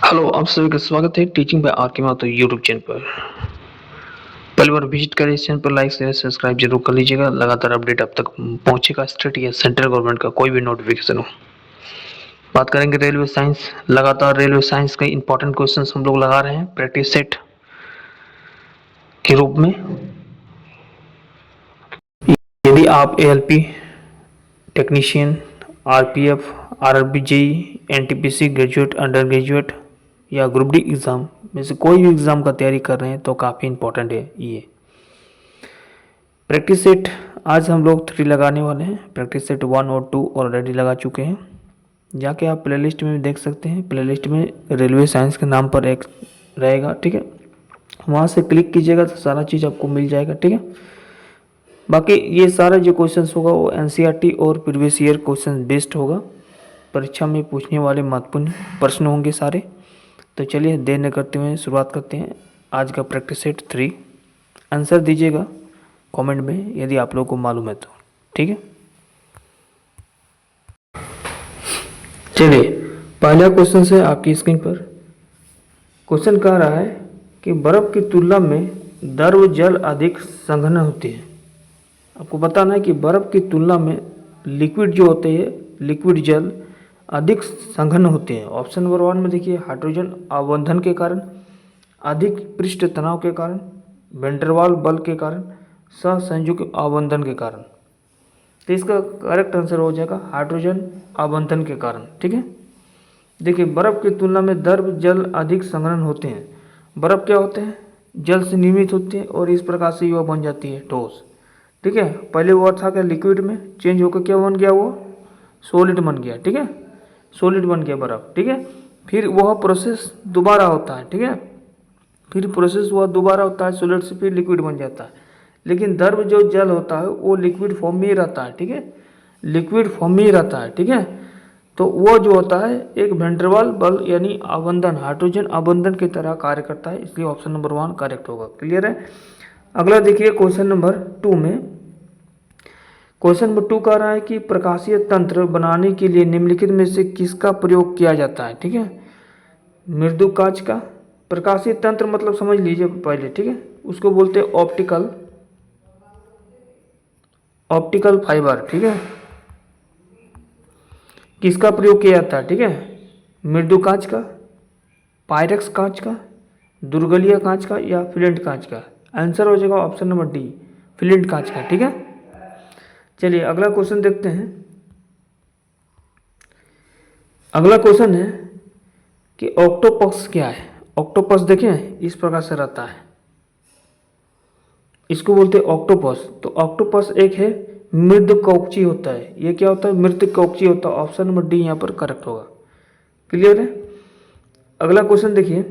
Hello, आप सभी का स्वागत है टीचिंग बाय आर के माथुर यूट्यूब चैनल पर। पहली बार विजिट करें इस चैनल पर, लाइक शेयर सब्सक्राइब जरूर कर लीजिएगा। लगातार अपडेट अब तक पहुंचेगा स्टेट या सेंट्रल गवर्नमेंट का कोई भी नोटिफिकेशन हो। बात करेंगे रेलवे साइंस। लगातार रेलवे साइंस के इंपॉर्टेंट क्वेश्चंस हम लोग लगा रहे हैं प्रैक्टिस सेट के रूप में। यदि आप ALP technician, RPF, RRB, JE, NTPC graduate, under graduate या ग्रुप डी एग्ज़ाम में से कोई भी एग्ज़ाम का तैयारी कर रहे हैं तो काफ़ी इंपॉर्टेंट है ये प्रैक्टिस सेट। आज हम लोग 3 लगाने वाले हैं। प्रैक्टिस सेट 1 और 2 ऑलरेडी लगा चुके हैं। जाके आप प्लेलिस्ट में देख सकते हैं। प्लेलिस्ट में रेलवे साइंस के नाम पर एक रहेगा, ठीक है। वहाँ से क्लिक कीजिएगा तो सारा चीज़ आपको मिल जाएगा, ठीक है। बाकी ये सारा जो क्वेश्चंस होगा वो एनसीईआरटी और प्रीवियस ईयर क्वेश्चन बेस्ड होगा। परीक्षा में पूछने वाले महत्वपूर्ण प्रश्न होंगे सारे। तो चलिए देर न करते हुए शुरुआत करते हैं आज का प्रैक्टिस सेट 3। आंसर दीजिएगा कमेंट में यदि आप लोगों को मालूम है तो, ठीक है। चलिए पहला क्वेश्चन है आपकी स्क्रीन पर। क्वेश्चन कह रहा है कि बर्फ की तुलना में द्रव जल अधिक संघन होती है। आपको बताना है कि बर्फ की तुलना में लिक्विड जो होते हैं, लिक्विड जल अधिक संघन होते हैं। ऑप्शन नंबर 1 में देखिए, हाइड्रोजन अवबंधन के कारण, अधिक पृष्ठ तनाव के कारण, वेंडरवाल बल के कारण, सहसंयुग अवबंधन के कारण। तो इसका करेक्ट आंसर हो जाएगा हाइड्रोजन अवबंधन के कारण, ठीक है। देखिए बर्फ की तुलना में द्रव जल अधिक संघनन होते हैं। बर्फ क्या होते हैं? जल से निर्मित होते हैं और इस प्रकार से वह बन जाती है ठोस, ठीक है। पहले वो था क्या लिक्विड में, चेंज होकर क्या बन गया, वो सॉलिड बन गया, ठीक है। सॉलिड बन गया बर्फ, ठीक है। फिर वह प्रोसेस दोबारा होता है, ठीक है। फिर प्रोसेस वह दोबारा होता है, सॉलिड से फिर लिक्विड बन जाता है। लेकिन द्रव जो जल होता है वो लिक्विड फॉर्म में ही रहता है, ठीक है। लिक्विड फॉर्म में ही रहता है, ठीक है। तो वो जो होता है एक वेंडरवाल बल यानी अवबंधन, हाइड्रोजन अवबंधन की तरह कार्य करता है। इसलिए ऑप्शन नंबर 1 करेक्ट होगा। क्लियर है। अगला देखिए क्वेश्चन नंबर 2 में। क्वेश्चन नंबर 2 कह रहा है कि प्रकाशीय तंत्र बनाने के लिए निम्नलिखित में से किसका प्रयोग किया जाता है, ठीक है। मृदु कांच का। प्रकाशीय तंत्र मतलब समझ लीजिए पहले, ठीक है। उसको बोलते हैं ऑप्टिकल फाइबर, ठीक है। किसका प्रयोग किया जाता है, ठीक है। मृदु कांच का, पायरेक्स कांच का, दुर्गलीय कांच का या फ्लिंट कांच का। आंसर हो जाएगा ऑप्शन नंबर डी, फ्लिंट कांच का, ठीक है। चलिए अगला क्वेश्चन देखते हैं। अगला क्वेश्चन है कि ऑक्टोपस क्या है। ऑक्टोपस देखें इस प्रकार से रहता है, इसको बोलते हैं ऑक्टोपस। तो ऑक्टोपस एक है मृदकवची होता है। ये क्या होता है? मृदकवची होता है। ऑप्शन नंबर डी यहाँ पर करेक्ट होगा। क्लियर है। अगला क्वेश्चन देखिए।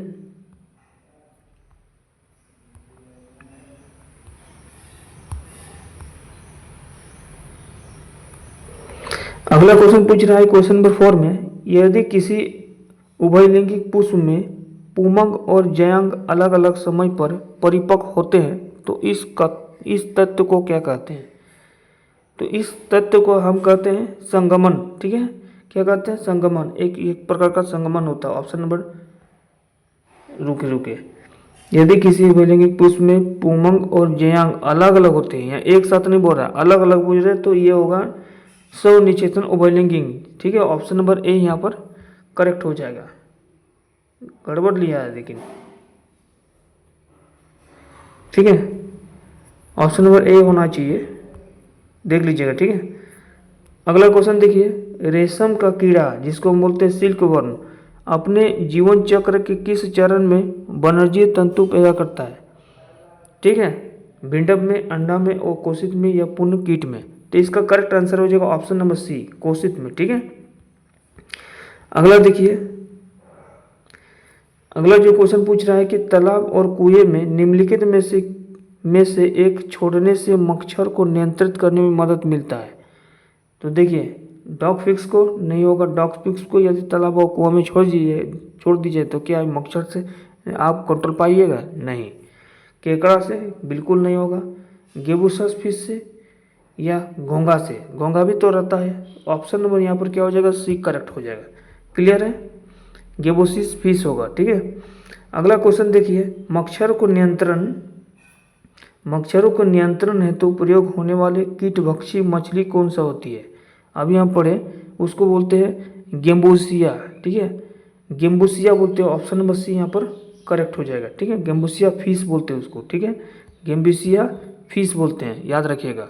अगला क्वेश्चन पूछ रहा है क्वेश्चन नंबर 4 में, यदि किसी उभयलिंगिक पुष्प में पुमंग और जयांग अलग अलग समय पर परिपक्व होते हैं तो इस तत्व को क्या कहते हैं? तो इस तत्व को हम कहते हैं संगमन, ठीक है। क्या कहते हैं? संगमन। एक प्रकार का संगमन होता है। ऑप्शन नंबर रुके यदि किसी उभयलिंगिक पुष्प में पुमंग और जयांग अलग अलग होते हैं, या एक साथ नहीं बोल रहा, अलग अलग बोल रहे, तो ये होगा स्वनिचेतन उभयलिंगिक, ठीक है। ऑप्शन नंबर ए यहाँ पर करेक्ट हो जाएगा। गड़बड़ लिया है लेकिन, ठीक है। ऑप्शन नंबर ए होना चाहिए, देख लीजिएगा, ठीक है। अगला क्वेश्चन देखिए। रेशम का कीड़ा जिसको बोलते हैं सिल्क वर्म अपने जीवन चक्र के किस चरण में बनर्जीय तंतु पैदा करता है, ठीक है। भिंडक में, अंडा में और कोशित में या पूर्ण कीट में। तो इसका करेक्ट आंसर हो जाएगा ऑप्शन नंबर सी, कोशित में, ठीक है। अगला देखिए। अगला जो क्वेश्चन पूछ रहा है कि तालाब और कुएं में निम्नलिखित में से एक छोड़ने से मच्छर को नियंत्रित करने में मदद मिलता है। तो देखिए डॉग फिक्स को नहीं होगा। डॉग फिक्स को यदि तालाब और कुआं में छोड़ दीजिए तो क्या मच्छर से आप कंट्रोल पाइएगा? नहीं। केकड़ा से बिल्कुल नहीं होगा। गेबूसस फिश से या घोंघा से। घोंघा भी तो रहता है। ऑप्शन नंबर यहाँ पर क्या हो जाएगा? सी करेक्ट हो जाएगा। क्लियर है। गिबोसिस फिश होगा। ठीक है, अगला क्वेश्चन देखिए, मच्छरों को नियंत्रण हेतु प्रयोग होने वाले कीटभक्षी मछली कौन सा होती है? अभी हम पढ़े, उसको बोलते हैं गेम्बूसिया। ठीक है, गेम्बूसिया बोलते हैं, ऑप्शन नंबर सी यहाँ पर करेक्ट हो जाएगा। ठीक है, गेम्बूसिया फिश बोलते हैं उसको। ठीक है, गेम्बूसिया फिश बोलते हैं, याद रखिएगा।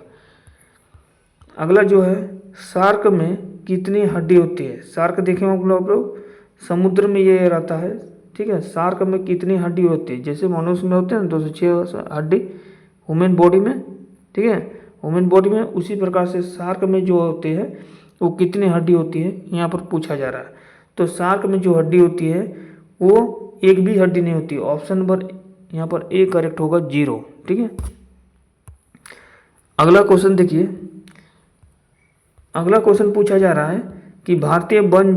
अगला जो है, शार्क में कितनी हड्डी होती है? शार्क देखें आप लोग, समुद्र में ये रहता है। ठीक है, शार्क में कितनी हड्डी होती है? जैसे मनुष्य में होते हैं 206 हड्डी ह्यूमन बॉडी में। ठीक है, ह्यूमन बॉडी में, उसी प्रकार से शार्क में जो होते हैं वो कितनी हड्डी होती है यहाँ पर पूछा जा रहा है। तो शार्क में जो हड्डी होती है वो एक भी हड्डी नहीं होती। ऑप्शन नंबर यहाँ पर ए करेक्ट होगा, 0। ठीक है, अगला क्वेश्चन देखिए, अगला क्वेश्चन पूछा जा रहा है कि भारतीय वन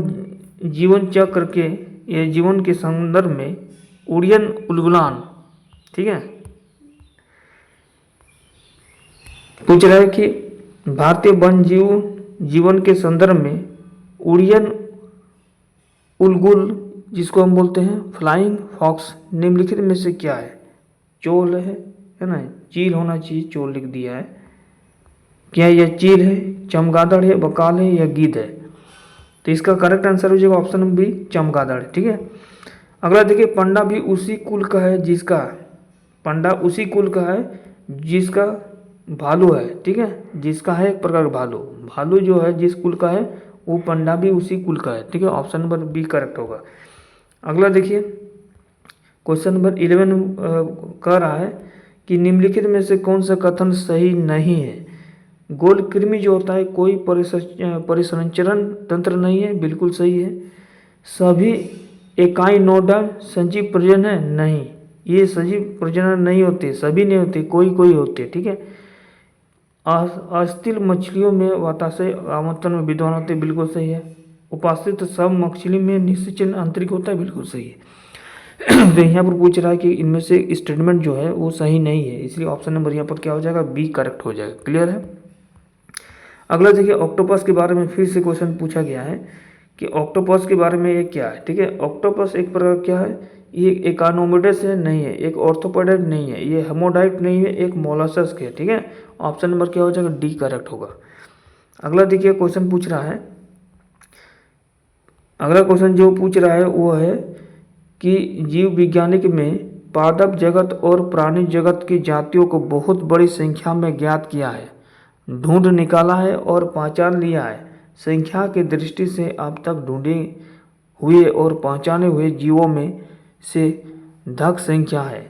जीवन चक्र के ये जीवन के संदर्भ में उड़ियन उलगुलान, ठीक है, पूछ रहा है कि भारतीय वन जीवन के संदर्भ में उड़ियन उलगुल, जिसको हम बोलते हैं फ्लाइंग फॉक्स, निम्नलिखित में से क्या है? चोल है ना, चील होना चाहिए, चोल लिख दिया है। क्या यह चील है, चमगादड़ है, बकाल है या गिद्ध है? तो इसका करेक्ट आंसर हो जाएगा ऑप्शन नंबर बी, चमगादड़। ठीक है, अगला देखिए, पंडा भी उसी कुल का है जिसका, पंडा उसी कुल का है जिसका भालू है। ठीक है, जिसका है एक प्रकार का भालू, भालू जो है जिस कुल का है वो पंडा भी उसी कुल का है। ठीक है, ऑप्शन नंबर बी करेक्ट होगा। अगला देखिए, क्वेश्चन नंबर 11 कह रहा है कि निम्नलिखित में से कौन सा कथन सही नहीं है? गोल कृमि जो होता है कोई परिसंचरण तंत्र नहीं है, बिल्कुल सही है। सभी एकाई नोडा सजीव प्रजनन है, नहीं, ये सजीव प्रजनन नहीं होते, सभी नहीं होते, कोई कोई होते। ठीक है, अस्थिल मछलियों में वाताशय आवर्तन में विद्वान होते, बिल्कुल सही है। उपास्थित सब मछली में निश्चित आंतरिक होता है, बिल्कुल सही है। तो यहाँ पर पूछ रहा है कि इनमें से स्टेटमेंट जो है वो सही नहीं है, इसलिए ऑप्शन नंबर यहाँ पर क्या हो जाएगा, बी करेक्ट हो जाएगा। क्लियर है। अगला देखिए, ऑक्टोपस के बारे में फिर से क्वेश्चन पूछा गया है कि ऑक्टोपस के बारे में ये क्या है। ठीक है, ऑक्टोपस एक प्रकार क्या है, ये एक एकानोमिडस है, नहीं है, एक ऑर्थोपोडेड नहीं है, ये हेमोडाइट नहीं है, एक मोलास्क है। ठीक है, ऑप्शन नंबर क्या हो जाएगा, डी करेक्ट होगा। अगला देखिए, क्वेश्चन पूछ रहा है, अगला क्वेश्चन जो पूछ रहा है वो है कि जीव वैज्ञानिक में पादप जगत और प्राणी जगत की जातियों को बहुत बड़ी संख्या में ज्ञात किया है, ढूंढ निकाला है और पहचान लिया है। संख्या की दृष्टि से अब तक ढूंढे हुए और पहचाने हुए जीवों में से धक संख्या है।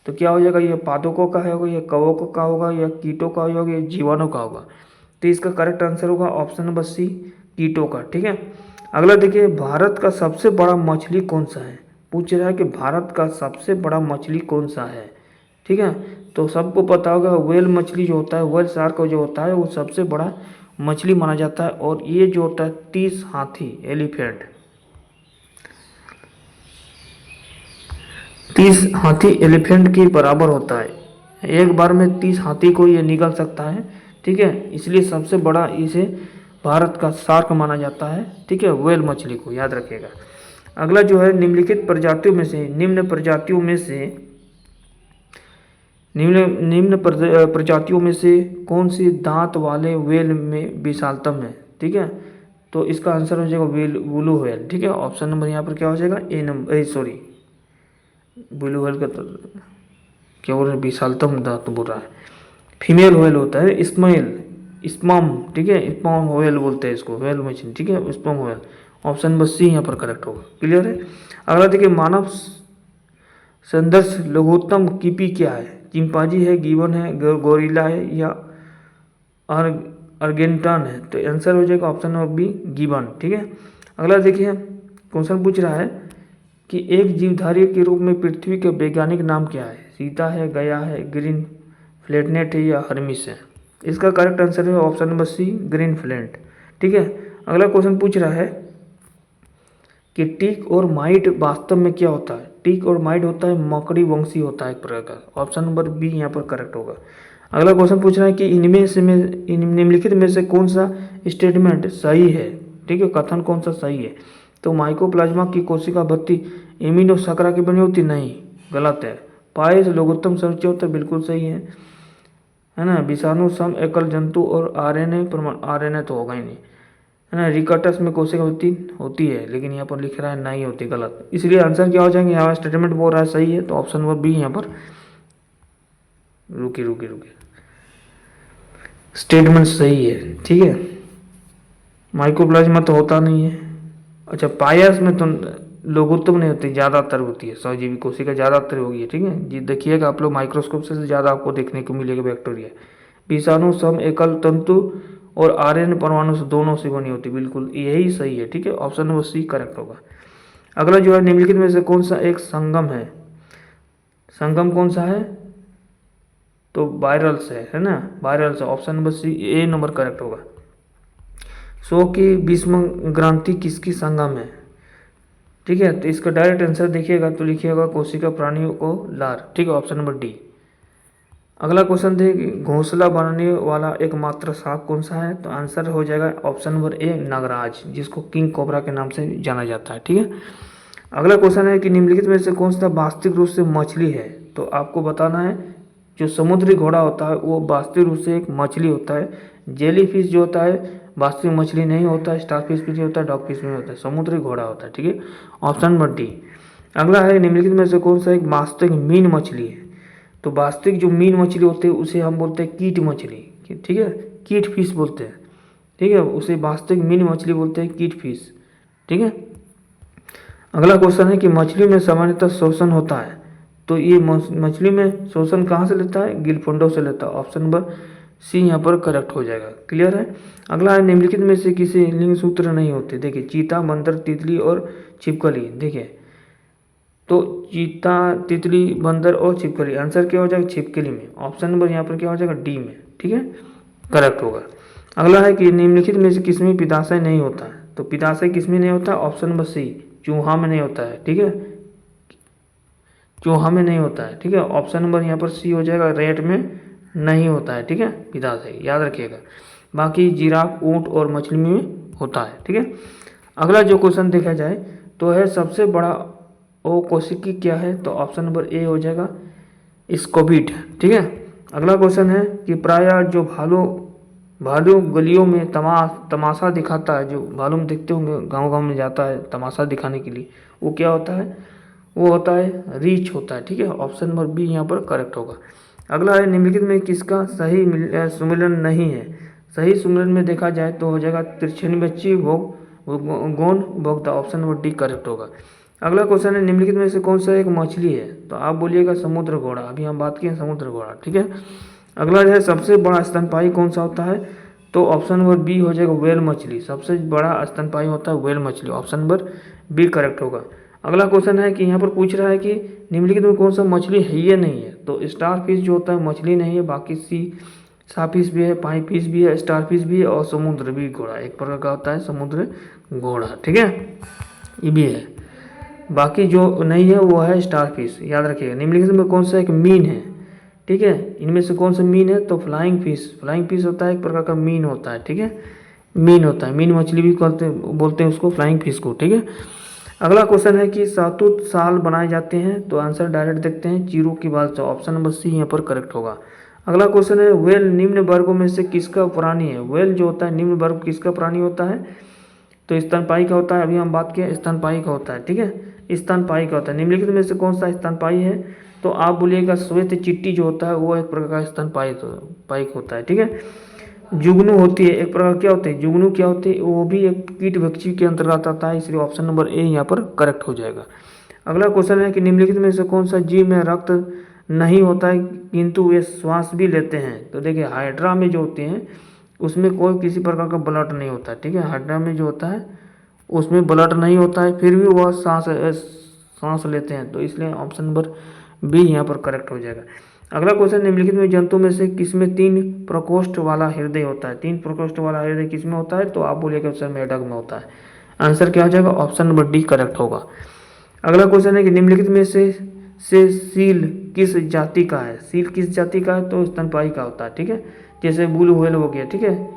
तो क्या हो जाएगा, यह पादपों का होगा, यह कवकों का होगा, या कीटों का होगा, या जीवाणु का होगा? तो इसका करेक्ट आंसर होगा ऑप्शन नंबर सी, कीटों का। ठीक है, अगला देखिए, भारत का सबसे बड़ा मछली कौन सा है? पूछ रहा है कि भारत का सबसे बड़ा मछली कौन सा है। ठीक है, तो सबको पता होगा व्हेल मछली जो होता है, व्हेल शार्क जो होता है वो सबसे बड़ा मछली माना जाता है। और ये जो होता है 30 हाथी एलिफेंट, 30 हाथी एलिफेंट के बराबर होता है। एक बार में 30 हाथी को ये निगल सकता है। ठीक है, इसलिए सबसे बड़ा इसे भारत का शार्क माना जाता है। ठीक है, व्हेल मछली को याद रखिएगा। अगला जो है, निम्नलिखित प्रजातियों में से निम्न प्रजातियों में से कौन सी दांत वाले व्हेल में विशालतम है? ठीक है, तो इसका आंसर हो जाएगा ब्लू व्हेल। ठीक है, ऑप्शन नंबर यहाँ पर क्या हो जाएगा, ए नंबर, सॉरी ब्लू व्हेल का क्या बोल रहे हैं, विशालतम दांत बोल रहा है, फीमेल व्हेल होता है, स्पर्म। ठीक है, स्पर्म व्हेल बोलते हैं इसको, व्हेल मछली। ठीक है, sperm whale, option number C यहाँ पर करेक्ट होगा। क्लियर है। अगला देखिए, मानव संदर्श लघुत्तम कीपी क्या है? चिंपांजी है, गिबन है, गोरिल्ला है, या अर्गेंटन है? तो आंसर हो जाएगा ऑप्शन नंबर बी, गिबन। ठीक है, अगला देखिए, क्वेश्चन पूछ रहा है कि एक जीवधारी के रूप में पृथ्वी के वैज्ञानिक नाम क्या है? सीता है, गया है, ग्रीन फ्लेटनेट है, या हर्मिस है? इसका करेक्ट आंसर है option number C, green flat. ठीक है, अगला क्वेश्चन पूछ रहा है कि टिक और माइट वास्तव में क्या होता है? टिक और माइट होता है मकड़ी वंशी होता है एक प्रकार का, ऑप्शन नंबर बी यहाँ पर करेक्ट होगा। अगला क्वेश्चन पूछ रहा है कि निम्नलिखित में से कौन सा स्टेटमेंट सही है? ठीक है, कथन कौन सा सही है? तो माइकोप्लाज्मा की कोशिका भर्ती इम्यूनो शर्करा की बनी होती, नहीं, गलत है। पायस लघुत्तम संरचना होता है, बिल्कुल सही है ना। विषाणु सम एकल जंतु और आरएनए परमाणु, आरएनए तो होगा ही नहीं, है ना। रिकटस में कोशिका होती है, लेकिन यहाँ पर लिख रहा है नहीं होती, गलत। इसलिए आंसर क्या हो जाएंगे, यहाँ स्टेटमेंट बोल रहा है सही है, तो ऑप्शन नंबर बी यहाँ पर, रुकिए, स्टेटमेंट सही है, ठीक है। माइकोप्लाज्मा तो होता नहीं है। अच्छा, पायस में तो लघुत्तम नहीं होती, ज़्यादातर होती है, सहजीवी कोशिका ज़्यादातर होगी, ठीक है जी। देखिएगा आप लोग माइक्रोस्कोप से ज़्यादा आपको देखने को मिलेगा बैक्टीरिया। विषाणु सम एकल तंतु और आरएनए परमाणु से दोनों से बनी होती, बिल्कुल यही सही है, ठीक है। ऑप्शन नंबर सी करेक्ट होगा। अगला जो है, निम्नलिखित में से कौन सा एक संगम है, संगम कौन सा है, तो वायरल से है ना, वायरल से, ऑप्शन नंबर सी, ए नंबर करेक्ट होगा। शो की विषम ग्रांति किसकी संगम है, ठीक है। तो इसका डायरेक्ट आंसर देखिएगा तो लिखिएगा कोशिका प्राणियों को लार, ठीक है, ऑप्शन नंबर डी। अगला क्वेश्चन थे, घोंसला बनाने वाला एकमात्र सांप कौन सा है, तो आंसर हो जाएगा ऑप्शन नंबर ए, नागराज, जिसको किंग कोबरा के नाम से जाना जाता है, ठीक है। अगला क्वेश्चन है कि निम्नलिखित में से कौन सा वास्तविक रूप से मछली है, तो आपको बताना है जो समुद्री घोड़ा होता है वो वास्तविक रूप से एक मछली होता है। जेली फिश जो होता है वास्तविक मछली नहीं होता है, स्टार फिश भी नहीं होता है, डॉग फिश भी नहीं होता है, समुद्री घोड़ा होता है, ठीक है, ऑप्शन नंबर डी। अगला है, निम्नलिखित में से कौन सा एक वास्तविक मीन मछली है, तो वास्तविक जो मीन मछली होती है उसे हम बोलते हैं कीट मछली, ठीक है, कीट फिश बोलते हैं, ठीक है, उसे वास्तविक मीन मछली बोलते हैं, कीट फिश, ठीक है। अगला क्वेश्चन है कि मछली में सामान्यतः शोषण होता है, तो ये मछली में शोषण कहाँ से लेता है, गिलफंडों से लेता है, ऑप्शन नंबर सी यहाँ पर करेक्ट हो जाएगा, क्लियर है। अगला है, निम्नलिखित में से किसी लिंग सूत्र नहीं होते, देखिए चीता, बंदर, तितली और छिपकली, देखिए तो चीता, तितली, बंदर और छिपकली, आंसर क्या हो जाएगा, छिपकली में, ऑप्शन नंबर यहाँ पर क्या हो जाएगा, डी में, ठीक है, करेक्ट होगा। अगला है कि निम्नलिखित में से किसमें पित्ताशय नहीं होता है, तो पित्ताशय किसमें नहीं होता, ऑप्शन नंबर सी, चूहा में नहीं होता है, ठीक है, चूहा में नहीं होता है, ठीक है, ऑप्शन नंबर यहाँ पर सी हो जाएगा, रेट में नहीं होता है, ठीक है, पित्ताशय याद रखिएगा। बाकी जिराफ, ऊंट और मछली में होता है, ठीक है। अगला जो क्वेश्चन देखा जाए तो है सबसे बड़ा ओ कोशिकी क्या है, तो ऑप्शन नंबर ए हो जाएगा, स्कोबिड, ठीक है। अगला क्वेश्चन है कि प्रायः जो भालू गलियों में तमाशा दिखाता है, जो भालू में देखते होंगे गांव में जाता है तमाशा दिखाने के लिए, वो क्या होता है, वो होता है रीछ होता है, ठीक है, ऑप्शन नंबर बी यहाँ पर करेक्ट होगा। अगला है, निम्नलिखित में किसका सही सुमिलन नहीं है, सही सुमिलन में देखा जाए तो हो जाएगा त्रिछिनबच्ची गोंड बोगदा, ऑप्शन नंबर डी करेक्ट होगा। अगला क्वेश्चन है, निम्नलिखित में से कौन सा एक मछली है, तो आप बोलिएगा समुद्र घोड़ा, अभी हम बात किए समुद्र घोड़ा, ठीक है। अगला जो है, सबसे बड़ा स्तनपायी कौन सा होता है, तो ऑप्शन नंबर बी हो जाएगा, व्हेल मछली, सबसे बड़ा स्तनपायी होता है व्हेल मछली, ऑप्शन नंबर बी करेक्ट होगा। अगला क्वेश्चन है कि यहाँ पर पूछ रहा है कि निम्नलिखित में कौन सा मछली है या नहीं है, तो स्टार फिश जो होता है मछली नहीं है, बाकी सा फिश भी है, पाई फिश भी है, स्टार फिश भी है और समुद्र भी घोड़ा, एक प्रकार का होता है समुद्र घोड़ा, ठीक है, ये भी है। बाकी जो नहीं है वो है स्टार फिश, याद रखिएगा। निम्नलिखित में कौन सा एक मीन है, ठीक है, इनमें से कौन सा मीन है, तो फ्लाइंग फिश होता है, एक प्रकार का मीन होता है, ठीक है, मीन होता है, मीन मछली भी बोलते हैं उसको, फ्लाइंग फिश को, ठीक है। अगला क्वेश्चन है कि सातुत साल बनाए जाते हैं, तो आंसर डायरेक्ट देखते हैं, चीरू की बाल से, ऑप्शन नंबर सी यहाँ पर करेक्ट होगा। अगला क्वेश्चन है, वेल निम्न वर्गों में से किसका प्राणी है, वेल जो होता है निम्न वर्ग किसका प्राणी होता है, तो स्तनपायी का होता है, अभी हम बात किए स्तनपायी का होता है, ठीक है, स्तनपायी का होता है। निम्नलिखित में से कौन सा स्तनपायी है, तो आप बोलिएगा श्वेत चिट्टी जो होता है वो एक प्रकार का स्तनपायी होता है, ठीक है। जुगनू होती है, एक प्रकार क्या होती है, जुगनू क्या होती है, वो भी एक कीट भक्षी के अंतर्गत आता है, इसलिए ऑप्शन नंबर ए यहाँ पर करेक्ट हो जाएगा। अगला क्वेश्चन है कि निम्नलिखित में से कौन सा जीव में रक्त नहीं होता है किंतु वे श्वास भी लेते हैं, तो देखिए हाइड्रा में जो होते हैं उसमें कोई किसी प्रकार का ब्लड नहीं होता है, ठीक है, हाइड्रा में जो होता है उसमें ब्लड नहीं होता है, फिर भी वह सांस लेते हैं, तो इसलिए ऑप्शन नंबर बी यहाँ पर करेक्ट हो जाएगा। अगला क्वेश्चन, निम्नलिखित में जंतु में से किसमें 3 प्रकोष्ठ वाला हृदय होता है, 3 प्रकोष्ठ वाला हृदय किसमें होता है, तो आप बोलिएगा सर मेढक में होता है, आंसर क्या हो जाएगा, ऑप्शन नंबर डी करेक्ट होगा। अगला क्वेश्चन है कि निम्नलिखित में से सील किस जाति का है, सील किस जाति का है, तो स्तनपायी का होता है, ठीक है, जैसे ब्लू व्हेल हो गया, ठीक है,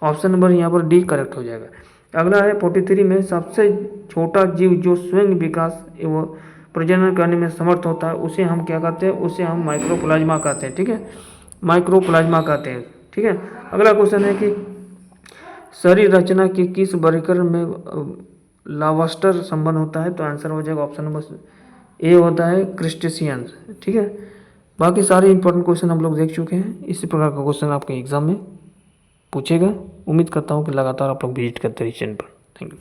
ऑप्शन नंबर यहाँ पर डी करेक्ट हो जाएगा। अगला है 43 में सबसे छोटा जीव जो स्वयं विकास एवं प्रजनन करने में समर्थ होता है उसे हम क्या कहते हैं, उसे हम माइक्रोप्लाज्मा कहते हैं। ठीक है, माइक्रोप्लाज्मा कहते हैं। ठीक है, अगला क्वेश्चन है कि शरीर रचना के किस वर्गीकरण में लावास्टर संबंध होता है, तो आंसर हो जाएगा ऑप्शन नंबर ए होता है क्रिस्टेशियंस। ठीक है, बाकी सारे इंपॉर्टेंट क्वेश्चन हम लोग देख चुके हैं। इसी प्रकार का क्वेश्चन आपके एग्जाम में पूछेगा। उम्मीद करता हूँ कि लगातार आप लोग विजिट करते रहिए चैनल पर। Thank you.